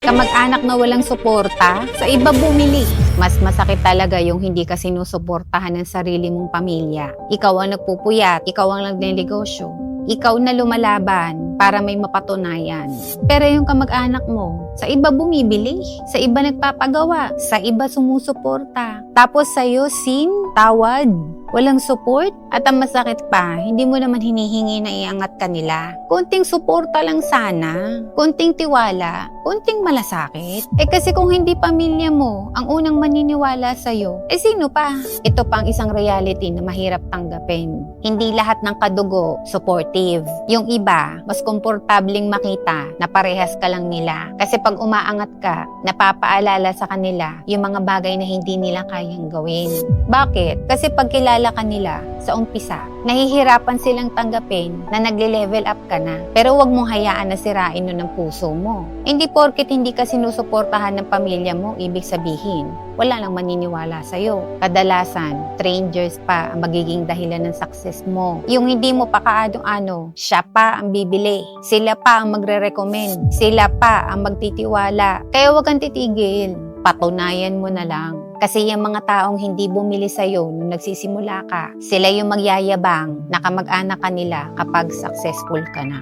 Kamag-anak na walang suporta, sa iba bumili. Mas masakit talaga yung hindi ka sinusuportahan ng sarili mong pamilya. Ikaw ang nagpupuyat, ikaw ang nagnenegosyo, ikaw na lumalaban para may mapatunayan. Pero yung kamag-anak mo, sa iba bumibili, sa iba nagpapagawa, sa iba sumusuporta. Tapos sa'yo, tawad, walang support. At ang masakit pa, hindi mo naman hinihingi na iangat ka nila. Konting suporta lang sana, konting tiwala, konting malasakit. Kasi kung hindi pamilya mo ang unang maniniwala sa'yo, sino pa? Ito pang isang reality na mahirap tanggapin. Hindi lahat ng kadugo supportive. Yung iba, mas komportabling makita na parehas ka lang nila. Kasi pag umaangat ka, napapaalala sa kanila yung mga bagay na hindi nila kayang gawin. Bakit? Kasi pag kilala ka nila sa umpisa, nahihirapan silang tanggapin na nagle-level up ka na. Pero wag mong hayaan na sirain nun ang puso mo. Hindi porket hindi ka sinusuportahan ng pamilya mo, ibig sabihin, wala lang maniniwala sa'yo. Kadalasan, strangers pa ang magiging dahilan ng success mo. Yung hindi mo pa kaadong-ano, siya pa ang bibili. Sila pa ang magre-recommend. Sila pa ang magtitiwala. Kaya wag kang titigil. Patunayan mo na lang. Kasi yung mga taong hindi bumili sa'yo nung nagsisimula ka, sila yung magyayabang na kamag-anak ka nila kapag successful ka na.